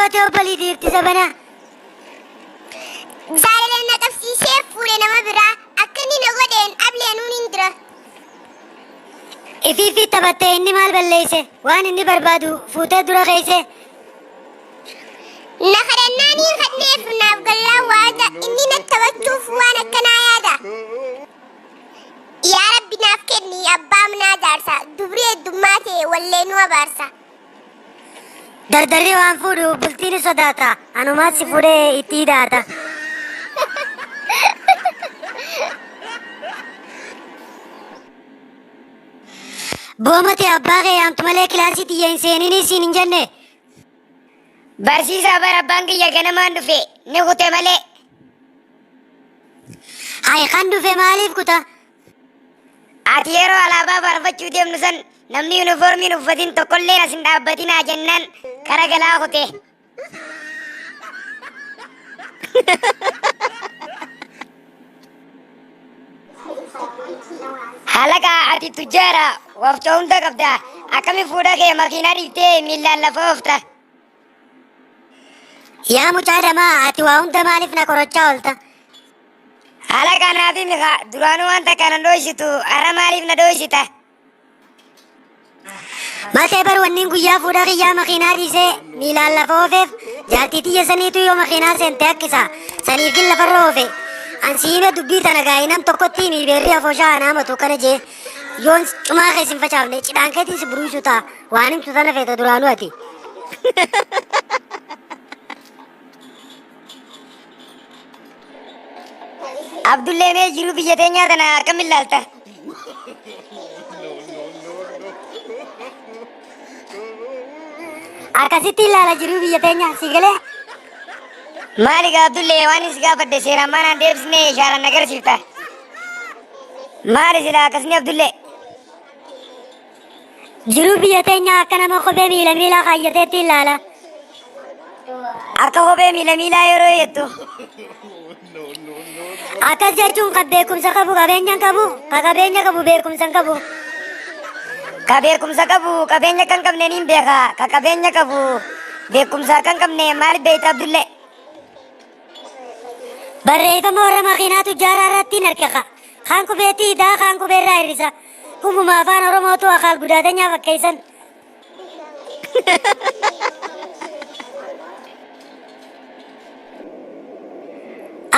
goote obbalii dhiirti sabana. Jaalallee na qabsiisee fuudhee nama biraa akka inni na godheen ableenuun hin dura. Ifiifi taphattee inni maal balleesse waan inni barbaadu fuutee dura keesse. Na kadhannaanii kadheef naaf gallaa waada inni na taphachuuf waan akkanaa yaada. Yaa Rabbi naaf kenni abbaa manaa jaarsa dubri heddummaa ta'e wallee nu abaarsa. Dardarri waan fuudhu bultiin sodaata anumaas si fuudhee itti hidhaata. Boomati abbaa kee yaamtu malee kilaasii xiyya hin seeninii siin hin jenne. Barsiisaa bara abbaan kiyya ganamaan dhufe ni kute malee. Hayi kan dhufe maaliif kuta? Ati yeroo alaabaa faarfachuu deemnu san namni yuunifoormiin uffatiin tokkollee as hin dhaabbatinaa jennaan kara galaa kute. Halaqa ati tujjaara waftoo hunda qabda akkami fuudha kee makiinaa dhiiftee miillaan lafa oofta. Yaa mucaa damaa ati waa hunda maaliif na korochaa oolta? Halaqa naafi mika duraanuu wanta kana dhoositu ara maaliif na dhoosita? Matee bar wanniin guyyaa fuudha kiyyaa makiinaa dhiisee miilaan lafa oofeef jaartii xiyya saniitu yoo makiinaa seente akkisa saniifin lafarra oofe. Ansiime dubbii tana gaa'inam tokkotti miibeerri afooshaa anaamatu kana jee yoon cumaa keessa hin facaafne cidhaan keetiin si buruusu ta'a waan himtu tana feeta duraanuu ati. Abdullee mee jiruu biyya teenyaa tana akkamiin ilaalta? Akkasitti ilaala jiruu biyya teenyaa si galee. Maaliga Abdullee waan is gaafadde seeraan maanaan deebisnee ishaaraan agarsiifta. Maali sila akkasni Abdullee? Jiruu biyya teenyaa akka nama kophee miila miilaa kaayyateetti ilaala. Akka kophee miila miilaa yeroo jettu. Akkas jechuun kan beekumsa qabu qabeenya qabu ka qabeenya qabu beekumsa qabu. Ka beekumsa qabu qabeenya kan qabne niin beeka ka qabeenya qabu beekumsa kan qabne maaliif beekta Abdullee? Barreeffama warra makiinaa tujjaaraa irratti hin argaka. Kaan kubeetti hidaa kaan kubeerraa hir'isa. Humuma afaan Oromootu akaal gudaatanyaa fakkeessan.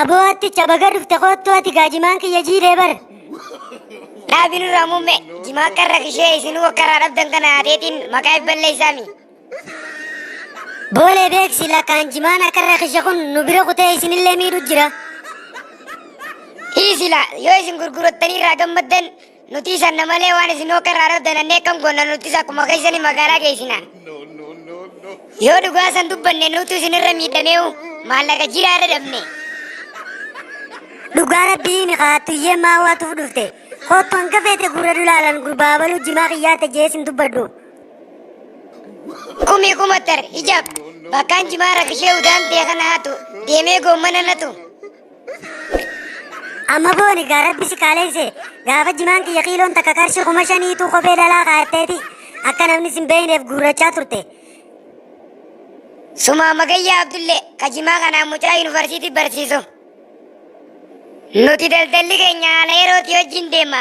Aboo atticha baga dhufte kottu ati gaajimaan kiyya jiidhee bara. Dhaabinu raamumme jimaa karra kishee isinuu karaa dhabdan kana adeetiin maqaa balleessaami. Boolee beeksi lakkaan jimaan akarra kishe kun nu bira kutee isinillee miidhu jira. Hiisila yoo isin gurgurattanii irraa gammaddan nuti sanna malee waan isinoo karaa dhabdan annee kam goonna nutis akkuma keessanii magaalaa geessina. Yoo dhugaa san dubbanne nuti isinirra miidhameewu maallaqa jiraadha dhabne. Dhugaa rabbii miqaattuyyee maawwaatuuf dhufte. Kottu hanga feete gurra dulaalan gurbaa baluu jimaa kiyyaate jeesin dubbadhu. Kumi kumattar hijab bakkaan jimaa rakkishee udaan ta'e kana haatu deemee goommana natu. Amma booni gaa rabbi si kaaleesse gaafa jimaan kiyya kiiloon takka qarshii 5,000tu kophee dhalaa kaa'atteeti akka namni sin beeyneef gurrachaa turte. Sumaa magayyaa Abdullee ka jimaa kanaan mucaa yuunivarsiitii barsiisu. Nuti daldalli keenya haala yerooti wajjin deema.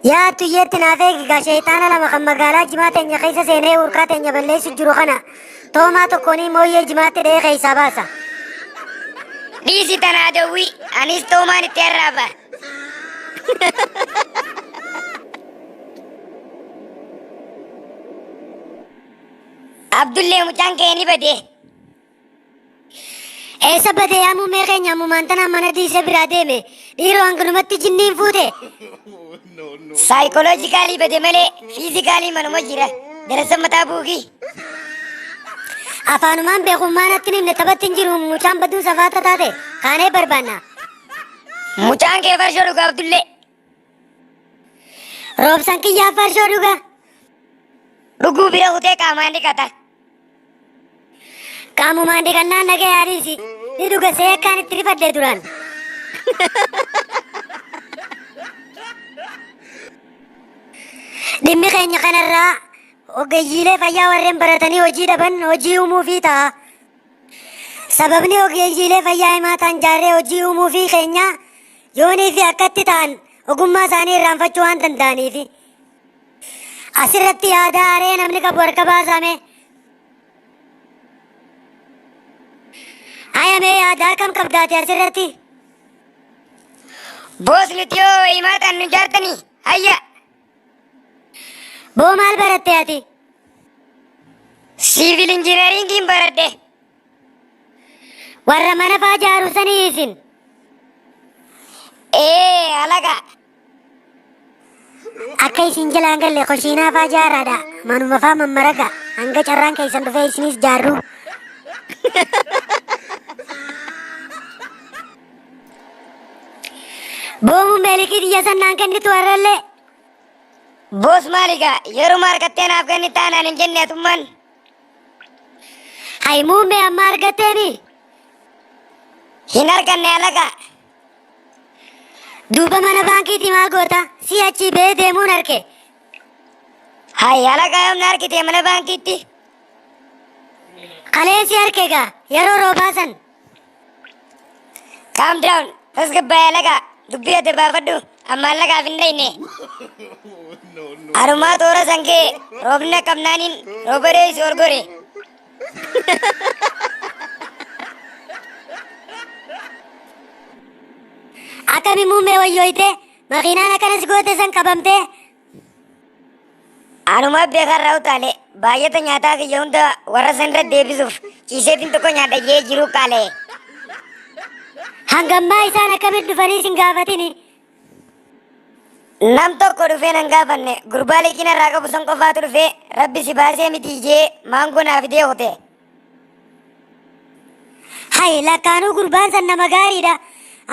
Yaa tuyyeetti naaf eegigaa sheexaana lama kan magaalaa jimaa teenya keessa seenee urkaa teenya balleessu jiru kana toomaa tokkoonii mooyyee jimaatti dha'ee keessaa baasa. Dhiisi tanaa dawwii anis toomaan itti arraafa. Abdullee mucaan kee ni bade. Eessa badee yaa muummee keenya ammumaan tanaan mana dhiisee biraa deeme dhiiroo hanganumatti jinniin fuute. Saayikooloojikaalii bade malee fiizikaalii manuma jira darasa mataa buukii. Afaanumaan beekummaan atti nimne taphatti hin jiru mucaan baduu safaata taate kaanee barbaanna. Mucaan kee farshoo dhuga Abdullee. Roobsan kiyyaa farshoo dhuga. Dhuguu bira kutee qaamaan dhiqata. Qaamumaan dhiqannaan nagee yaadiisi ni dhuga seekkaan itti rifadde duraan. Dhimmi keenya kanarraa ogeeyyiilee fayyaa warreen baratanii hojii dhaban hojii uumuu fi ta'a. Sababni ogeeyyiilee fayyaa himaataan jaarree hojii uumuu fi keenya yoonii fi akkatti ta'an ogummaa isaanii irraanfachuu waan danda'aniifi. Asirratti yaada haree namni qabu harka baasame. Hayamee yaada kam qabdaati asirratti? Boos nuti yoo himaataan nu jaartanii hayya. Boo maal baratte ati? Siivil injineeringiin baradhe. Warra mana faa jaaru sanii isin? Alaga. Akka isin jalaan galle koshiinaa faa jaaraadha. Manuma faa mammaraga. Hanga carraan keessan dhufee isinis jaarru. Boomuun beelikii xiyya sannaan kennitu warrallee. Boos maaliga yeruma argattee naaf kenni taanaan hin jenne atummaan. Haimuun bee amma argatteemi. Hin arganne alaga. Duuba mana baankiitii maal goota? Si achi bee deemuun arge. Hay alaga yoomna argite mana baankiitti. Qaleesi argeega yeroo roobaa san. Calm down. Tasgabbaa alaga. Dubbii adda baafadhu. Amma alagaaf hin dhayne. Arumaa toora sankee roobna qabnaaniin roobaree isi orgore. Akkami muummee wayyooyte makiinaan akkanas goote san qabamte. Anumaa beekarraa utaale baay'ata nyaataa kiyya hunda warra san irra deebisuuf ciiseetiin tokko nyaadhayee jiru qaale. Hangammaa isaan akkamitti dhufanii sin gaafatini? Nam tokko dhufee nan gaafanne gurbaa liqina irraa qabu san qofaatu dhufee rabbi si baasee miti jee maangoo naaf fidee hote. Hay lakkaanuu gurbaan san nama gaariidha.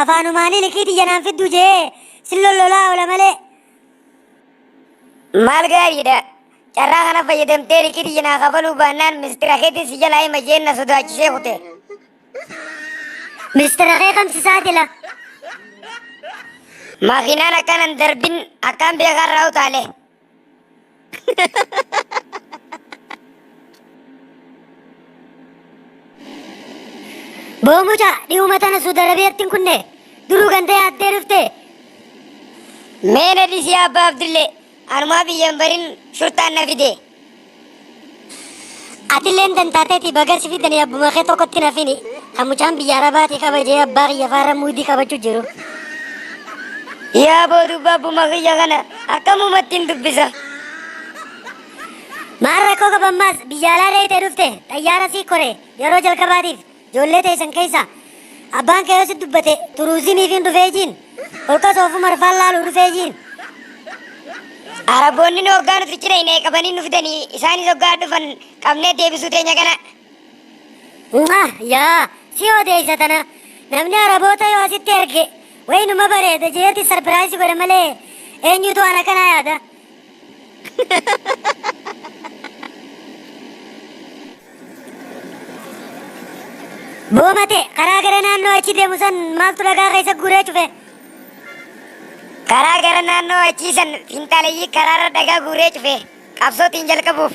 Afaanumaanii liqii xiyya naan fiddu jee sin lollolaa oola malee. Maal gaariidha. Carraa kana fayyadamtee liqii xiyya naa kafaluu baannaan mistira keetiin si jalaa hima jeen na sodaachisee hote. Mistira kee kamsisaa jila. Makiinaan akkanan darbin akkaan beekarraa utaale. Boomucha dhi'uma tana Suudarabiyaattiin kunne duruu gantee yaaddee dhufte. Meena dhisii abbaa Abdullee anumaa biyyan barin shurtaan na fide. Atilleen dantaateeti bagarsi fidanii abbuma kee tokkotti nafini. Kan mucaan biyya Arabaatii kabajee abbaa kiyya faara muudii kabachuu jiru. Yaa boodu abbuma kiyya kana akkamumatti hin dubbisa. Maal rakkoo qabammaas biyya alaa dheeyitee dhufte xayyaara sii kore yeroo jalqabaatiif ijoollee teessan keessa abbaan kee yoo si dubbate turuuzimiif hin dhufee jiin holqa soofuu marfaan laaluu dhufee jiin. Araboonni nu hoggaa nuti cireenee qabanii nu fidanii isaanis hoggaa dhufan qabnee deebisuu teenya kana. Yaa si odeessa tana namni Araboota yoo asitti erge wayinuma bareeda jeeti sarpiraayisii godhe malee eenyutu ana kana yaada. Boomate karaa gara naannoo achi deemu san maaltu dhagaa keessa guuree cufe? Karaa gara naannoo achiisan fintaaleyyii karaarra dhagaa guuree cufe qabsootiin jalqabuuf.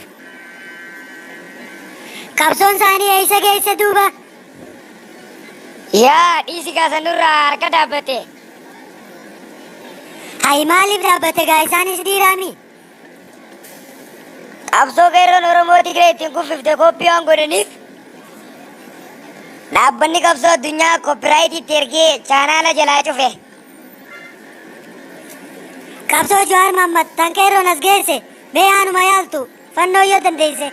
Qabsoon isaanii eessa geesse duuba? Yaa dhiisi kaasanurraa harka dhaabbate. Hayi maaliif dhaabbate gaa isaanis dhiiraami? Qabsoo qeerroon Oromoo Tigree ittiin kuffifte koppii waan godhaniif dhaabbanni qabsoo addunyaa koppiraayitiitti ergee chaanaala jalaa cufe. Qabsoo Jawaar Mohammad tan qeerroon as geesse mee haanuma yaaltu fannoo yoo dandeesse.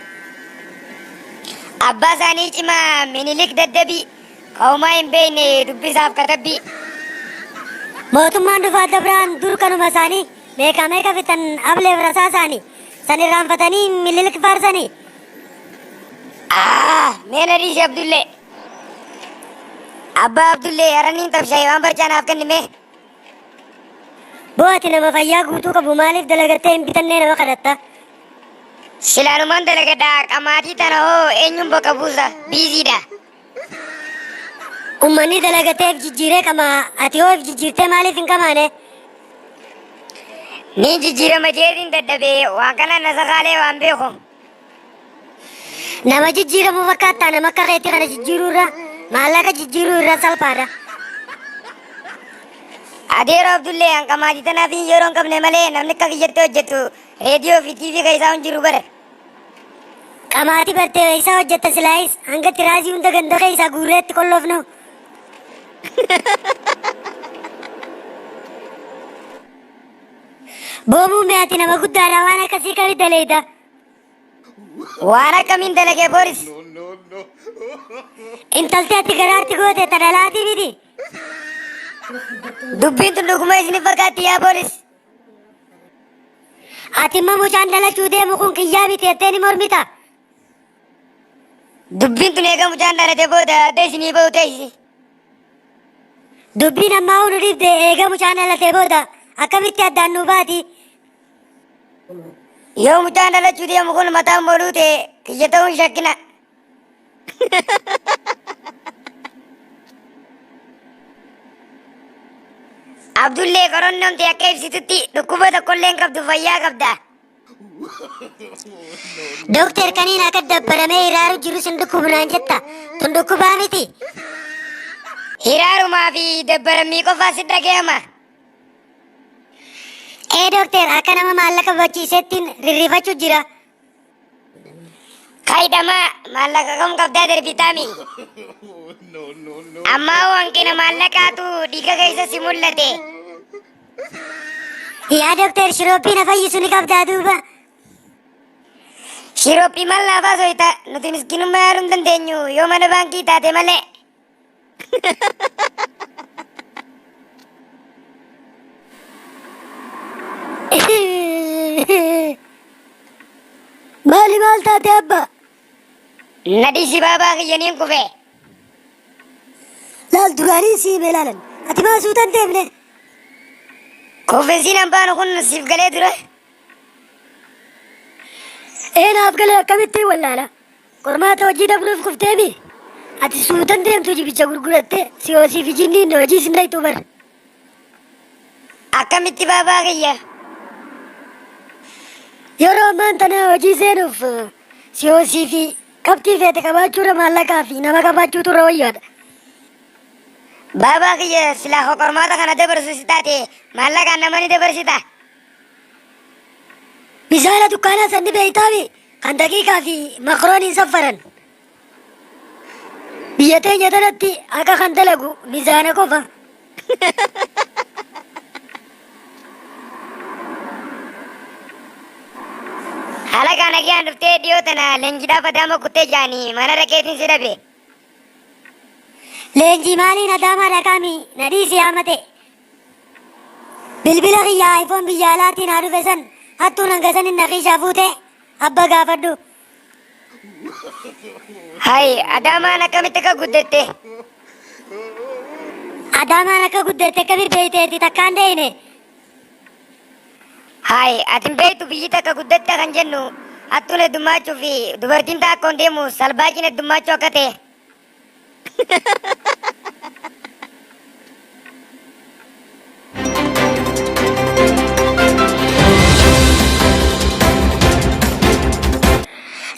Abbaa isaanii cimaa Minilik daddabii kaumaa hin beekne dubbisaaf katabbii. Mootummaan dhufaa dabraan dur kanuma isaanii meeqa fitan ableef rasaa isaanii san irraanfatanii Minilik faarsanii. Meena dhiisi Abdullee. Abbaa Abdullee haraniin tabshaa'e waan barcaanaaf kennime. Bo'aati nama fayyaa guutuu qabu maaliif dalagattee hin bitannee nama kadhatta? Silaanumaan dalagadhaa qamaatii tana hoo eenyuun bakka buusa biiziidha. Uummanni dalagateef jijjiiree qama ati hoo if jijjiirtee maaliif hin qamaane? Ni jijjiirama jeetiin dadhabee waan kana na sakaalee waan beeku Nama jijjiiramu fakkaata nama akka keetti kana jijjiiruu irra maallaqa jijjiiruu irra salphaadha. Adeero Abdullee hanqa maatii tanaa fi yeroo hin qabne malee namni akka kiyyatti hojjetu reediyoo fi tiivii keessaa hin jiru bara. Qamaatii bartee isaa hojjetta silaayis hanga tiraasii hunda ganda keessaa guurreetti qolloofnu. Boomuu mi'aati nama guddaadha waan akkasii kami daleeda. Waan akkamiin dalagee booris. Intalti ati garaarti goote ta dhalaatii miti. Dubbiin tun dhuguma isinif fakkaatti yaa booris. Ati immoo mucaan dhalachuu deemu kun kiyyaa miti jettee ni mormita. Dubbiin tun eega mucaan dhalatee booda adda isinii bahu teessisi. Dubbiin ammaa hunu dhiibde eega mucaan dhalatee booda akkamitti addaan nu baati. Yoo mucaan dhalachuu deemu kun mataan mooluu ta'e kiyya ta'uun shakkina. Abdullee qorannoomti akka ibsitutti dhukkuba tokkollee hin qabdu fayyaa qabda. Dooktar kaniin akka dabbaramee hiraaru jiru sun dhukkubnaan jetta. Tun dhukkubaa miti. Hiraarumaa fi dabbarammii qofaa si dhaga'ama. Dooktar akka nama maallaqa bachiisettiin rirrifachuu jira. Kaayidamaa maallaqa kam qabdaa darbitaami. Ammaa hanqina maallaqaatu dhiiga keessa si mul'ate. Yaa dooktar shirooppii na fayyisu ni qabdaa duuba. Shirooppii maal naafaa soita nuti miskinummaa yaaluu hin dandeenyu yoo mana baankii taate malee. Maali maal taate abba? Nadhiisi baabaa kiyyaniin kufe. Laal duraanii siimee laalan. Ati maasuu tan deemne? Kofeesiin hambaan kun siif galee ture. Naaf galee akkamitti wallaala? Qormaata hojii dabruuf kufteemi. Ati suutan deemtu jibicha gurguratte siyoosii fi jinniin hojii sindaytu bar. Akkamitti baabaa kiyya? Yeroo ammaan tana hojii seenuuf siyoosii fi qabxii feete qabaachuudha maallaqaa fi nama qabaachuutu irra wayyaadha. Baabaa kiyya silaa qormaata kana dabarsu si taate maallaqaan nama ni dabarsita. Misaala dukkaanaa sanni beeytaafi kan daqiiqaa fi makrooniin saffaran. Biyya teenya tanatti akka kan dalagu misaana qofa. Halagaan nagaan dhuftee dhiyoo tana leenjiidhaaf adaama kuttee jaanii mana rakeetiin si dhabe. Leenjii maaliin adaamaa dhaqaami na dhiisii haamate. Bilbila kiyyaa iPhone biyya alaatiin haa dhufe san hattuun hanga sanin naqiishaa fuute abba gaafadhu. Hai adaamaan akkamitti akka guddatte? Adaamaan akka guddatte akka birbeeyteeti takkaan deeyne. Hai atin beektu biyyi takka guddatte kan jennu hattuun heddummaachuu fi dubartiin taakkoon deemu salbaaqiin heddummaachuu akka ta'e.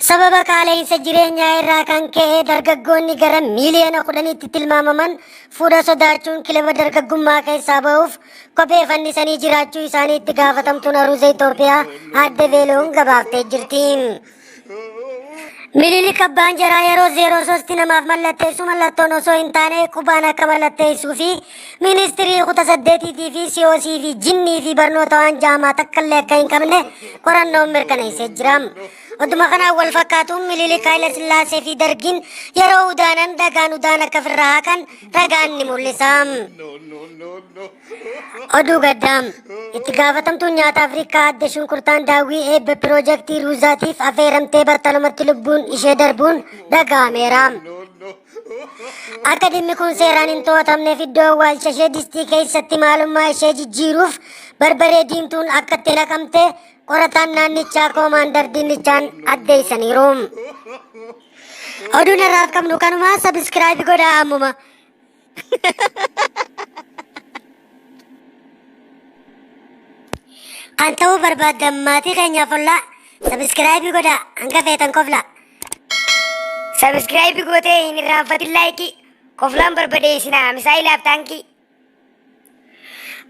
Sababa qaala'insa jireenyaa irraa kan ka'e dargaggoonni gara miiliyoona 10tti tilmaamaman fuudha sodaachuun kilaba dargaggummaa keessaa ba'uuf kophee fannisanii jiraachuu isaanii itti gaafatamtuun aruuza Itoophiyaa adde Veeloon gabaaftee jirti. Mililik abbaan jaraa yeroo 03 namaaf mallatteessu mallattoon osoo hin taane qubaan akka mallatteessuu fi ministirii 18 fi siyoosii fi jinnii fi barnoota waan jaamaa takkallee akka hin qabne qorannoon mirkaneessee jira. Oduma kanaan wal fakkaatuun Mililik Haayile Sillaasee fi Dargiin yeroo udaanan dhagaan udaan akka ofirraa haqan ragaan ni mul'isa. Oduu gaddaam itti gaafatamtuun nyaata Afrikaa adde Shunkurtaan Daawwii eebba piroojeektii Ruuzaatiif affeeramtee battalumatti lubbuun ishee darbuun dhaga'ameera. Akka dhimmi kun seeraan hin to'atamneef iddoo awwaalcha ishee distii keessatti maalummaa ishee jijjiiruuf barbaree diimtuun akka itti naqamte qorataan naannichaa koomaandar dinnichaan addeessaniiru. Oduun irraaf qabnu kanumaa sabiskiraayib godhaa ammuma. Kan ta'uu barbaaddan maatii keenyaaf ollaa sabiskiraayib godhaa hanga feetan kofla. Subscribe gootee hin irraanfatin laayikii. Koflaan barbadeessinaa misaa'ilaaf taankii.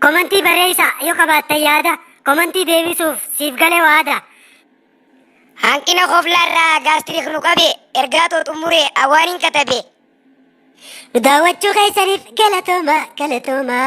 Komantii barreessa yoo qabaattan yaada. Komantii deebisuuf siif galee waada. Hanqina koflaarraa gaastirik nu qabe ergaa too xumuree awwaaniin katabe. Nu daawwachuu keessaniif galatooma galatooma.